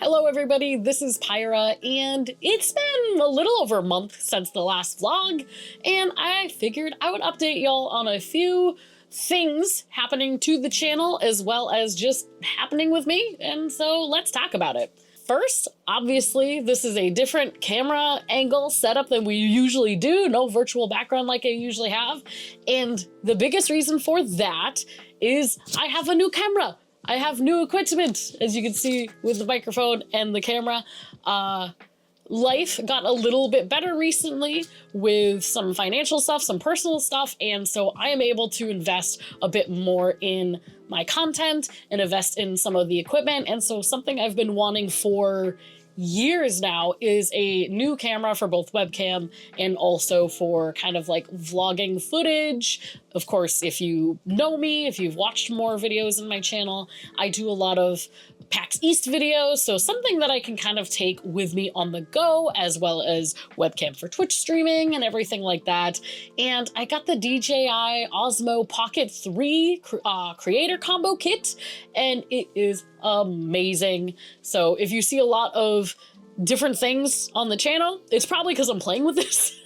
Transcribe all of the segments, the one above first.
Hello everybody, this is Pyra, and it's been a little over a month since the last vlog, and I figured I would update y'all on a few things happening to the channel as well as just happening with me, and so let's talk about it. First, obviously, this is a different camera angle setup than we usually do, no virtual background like I usually have, and the biggest reason for that is I have a new camera. I have new equipment, as you can see with the microphone and the camera. Life got a little bit better recently with some financial stuff, some personal stuff, and so I am able to invest a bit more in my content and invest in some of the equipment. And so something I've been wanting for years now is a new camera for both webcam and also for kind of like vlogging footage. Of course, if you know me, if you've watched more videos in my channel, I do a lot of PAX East videos, so something that I can kind of take with me on the go, as well as webcam for Twitch streaming and everything like that. And I got the DJI Osmo Pocket 3 creator combo kit, and it is amazing. So if you see a lot of different things on the channel, it's probably because I'm playing with this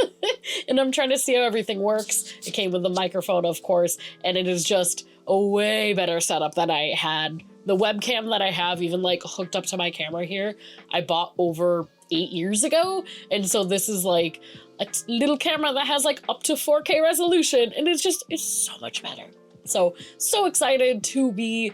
and I'm trying to see how everything works. It came with the microphone, of course, and it is just a way better setup than I had. The webcam that I have, even like hooked up to my camera here, I bought over 8 years ago. And so this is like a little camera that has like up to 4K resolution, and it's so much better. So excited to be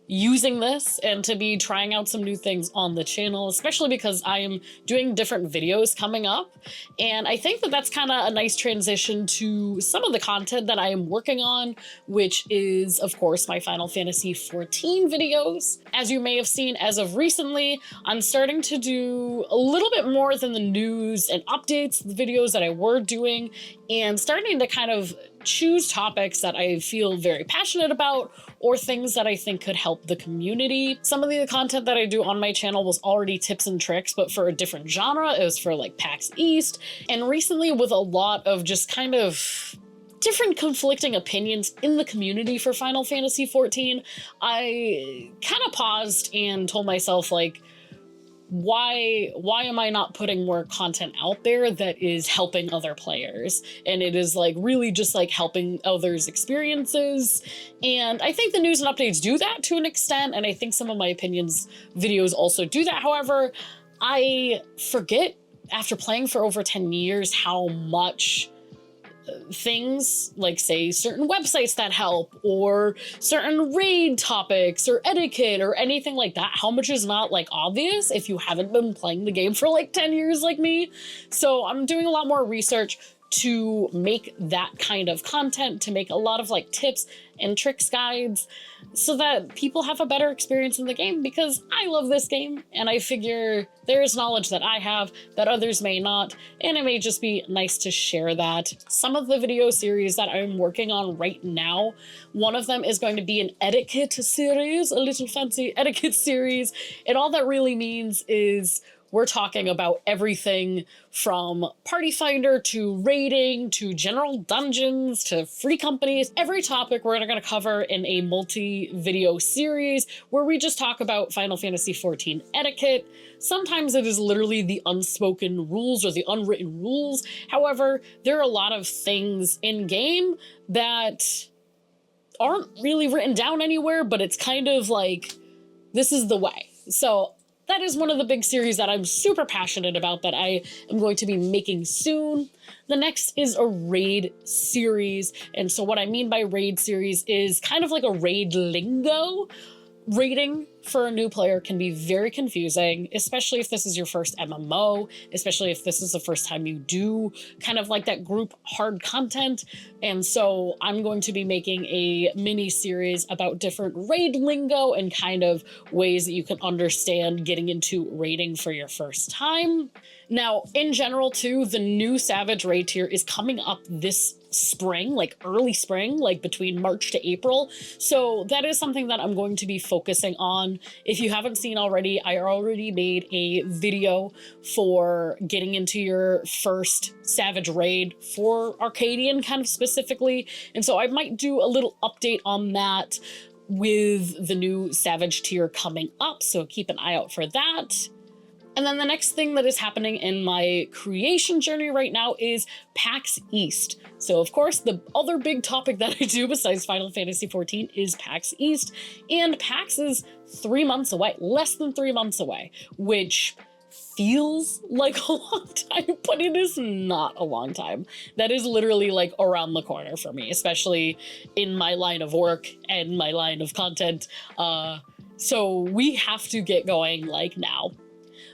using this and to be trying out some new things on the channel, especially because I am doing different videos coming up. And I think that that's kind of a nice transition to some of the content that I am working on, which is, of course, my Final Fantasy XIV videos. As you may have seen as of recently, I'm starting to do a little bit more than the news and updates, the videos that I were doing, and starting to kind of choose topics that I feel very passionate about or things that I think could help the community. Some of the content that I do on my channel was already tips and tricks, but for a different genre. It was for like PAX East. And recently, with a lot of just kind of different conflicting opinions in the community for Final Fantasy XIV, I kind of paused and told myself, like, why am I not putting more content out there that is helping other players? And it is like really just like helping others' experiences. And I think the news and updates do that to an extent, and I think some of my opinions videos also do that. However, I forget after playing for over 10 years how much things like, say, certain websites that help or certain raid topics or etiquette or anything like that, how much is not like obvious if you haven't been playing the game for like 10 years like me. So I'm doing a lot more research to make that kind of content, to make a lot of like tips and tricks guides so that people have a better experience in the game, because I love this game and I figure there is knowledge that I have that others may not, and it may just be nice to share that. Some of the video series that I'm working on right now, one of them is going to be an etiquette series, a little fancy etiquette series, and all that really means is we're talking about everything from Party Finder to raiding to general dungeons to free companies. Every topic we're going to cover in a multi-video series where we just talk about Final Fantasy XIV etiquette. Sometimes it is literally the unspoken rules or the unwritten rules. However, there are a lot of things in game that aren't really written down anywhere, but it's kind of like, this is the way. So that is one of the big series that I'm super passionate about that I am going to be making soon. The next is a raid series. And so what I mean by raid series is kind of like a raid lingo. Raiding for a new player can be very confusing, especially if this is your first MMO, especially if this is the first time you do kind of like that group hard content. And so I'm going to be making a mini series about different raid lingo and kind of ways that you can understand getting into raiding for your first time. Now, in general too, the new Savage raid tier is coming up this spring, like early spring, like between March to April. So that is something that I'm going to be focusing on. If you haven't seen already, I already made a video for getting into your first Savage raid for Arcadian kind of specifically. And so I might do a little update on that with the new Savage tier coming up, so keep an eye out for that. And then the next thing that is happening in my creation journey right now is PAX East. So of course, the other big topic that I do besides Final Fantasy XIV is PAX East, and PAX is 3 months away, less than 3 months away, which feels like a long time, but it is not a long time. That is literally like around the corner for me, especially in my line of work and my line of content. So we have to get going like now.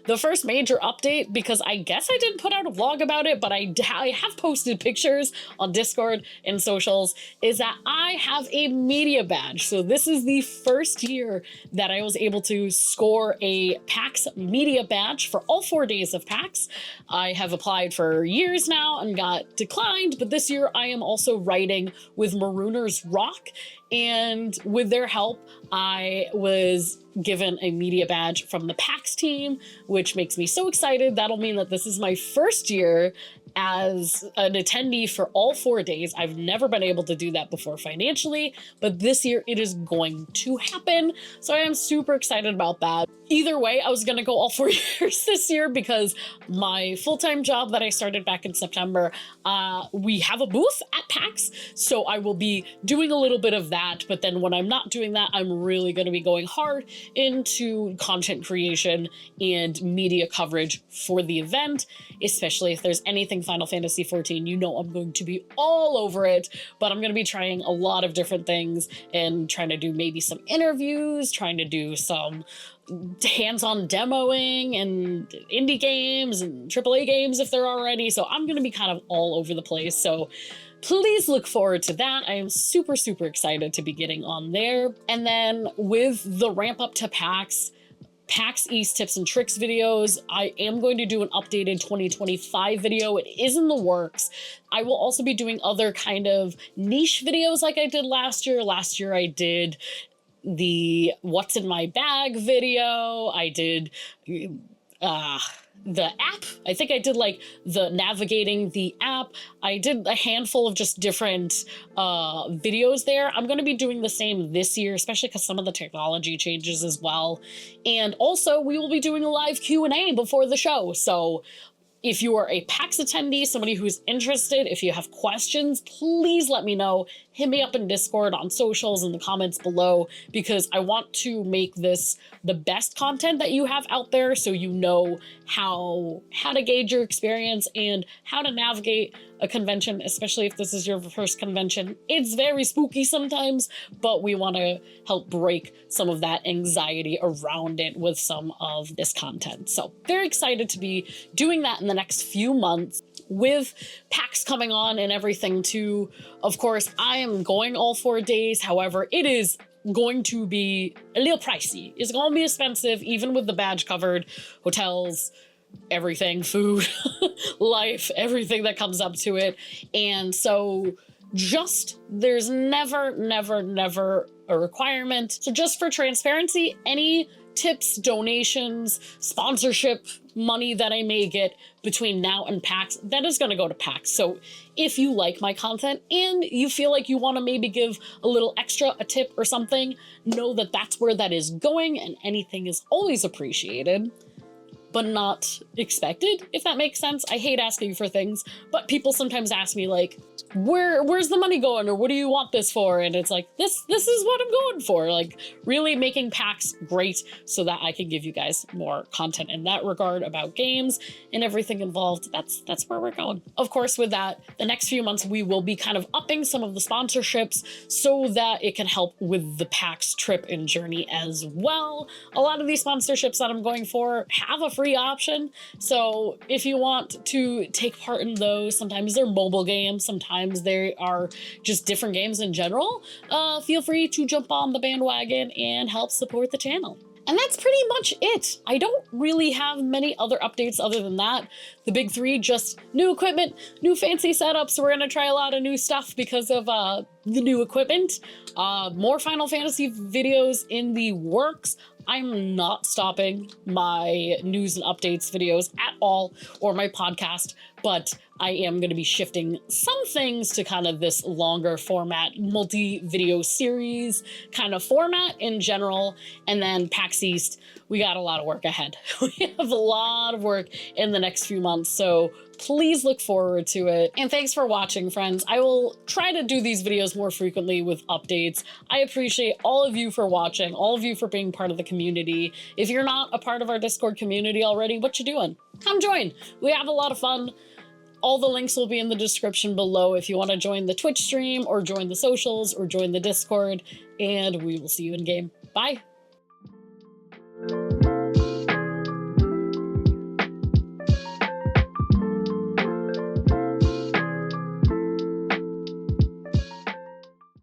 The first major update, because I guess I didn't put out a vlog about it, but I have posted pictures on Discord and socials, is that I have a media badge. So this is the first year that I was able to score a PAX media badge for all 4 days of PAX. I have applied for years now and got declined, but this year I am also writing with Marooners Rock, and with their help, I was given a media badge from the PAX team, which makes me so excited. That'll mean that this is my first year as an attendee for all 4 days. I've never been able to do that before financially, but this year it is going to happen. So I am super excited about that. Either way, I was gonna go all 4 years this year because my full-time job that I started back in September, we have a booth at PAX, so I will be doing a little bit of that, but then when I'm not doing that, I'm really gonna be going hard into content creation and media coverage for the event, especially if there's anything Final Fantasy XIV, you know I'm going to be all over it, but I'm gonna be trying a lot of different things and trying to do maybe some interviews, trying to do some hands-on demoing and indie games and AAA games if they're already. So I'm going to be kind of all over the place. So please look forward to that. I am super, super excited to be getting on there. And then with the ramp up to PAX East tips and tricks videos, I am going to do an updated 2025 video. It is in the works. I will also be doing other kind of niche videos like I did last year. Last year I did the what's in my bag video. I did the app. I think I did like the navigating the app. I did a handful of just different videos there. I'm going to be doing the same this year, especially because some of the technology changes as well. And also we will be doing a live Q&A before the show. So if you are a PAX attendee, somebody who's interested, if you have questions, please let me know. Hit me up in Discord, on socials, in the comments below, because I want to make this the best content that you have out there so you know how to gauge your experience and how to navigate a convention, especially if this is your first convention. It's very spooky sometimes, but we want to help break some of that anxiety around it with some of this content. So very excited to be doing that in the next few months. With PAX coming on and everything too, of course, I am going all 4 days. However, it is going to be a little pricey. It's going to be expensive, even with the badge covered, hotels, everything, food, life, everything that comes up to it. And so there's never a requirement. So just for transparency, any tips, donations, sponsorship money that I may get between now and PAX, that is going to go to PAX. So if you like my content and you feel like you want to maybe give a little extra, a tip or something, know that that's where that is going, and anything is always appreciated, but not expected, if that makes sense. I hate asking for things, but people sometimes ask me like, where's the money going, or what do you want this for? And it's like, this is what I'm going for. Like really making PAX great so that I can give you guys more content in that regard about games and everything involved. That's where we're going. Of course, with that, the next few months, we will be kind of upping some of the sponsorships so that it can help with the PAX trip and journey as well. A lot of these sponsorships that I'm going for have a free option. So if you want to take part in those, sometimes they're mobile games, sometimes they are just different games in general, feel free to jump on the bandwagon and help support the channel. And that's pretty much it. I don't really have many other updates other than that. The big three, just new equipment, new fancy setups. We're gonna try a lot of new stuff because of the new equipment. More Final Fantasy videos in the works. I'm not stopping my news and updates videos at all, or my podcast, but I am going to be shifting some things to kind of this longer format, multi-video series kind of format in general. And then PAX East, we got a lot of work ahead. We have a lot of work in the next few months, so please look forward to it. And thanks for watching, friends. I will try to do these videos more frequently with updates. I appreciate all of you for watching, all of you for being part of the community. If you're not a part of our Discord community already, what you doing? Come join. We have a lot of fun. All the links will be in the description below if you want to join the Twitch stream or join the socials or join the Discord, and we will see you in game. Bye.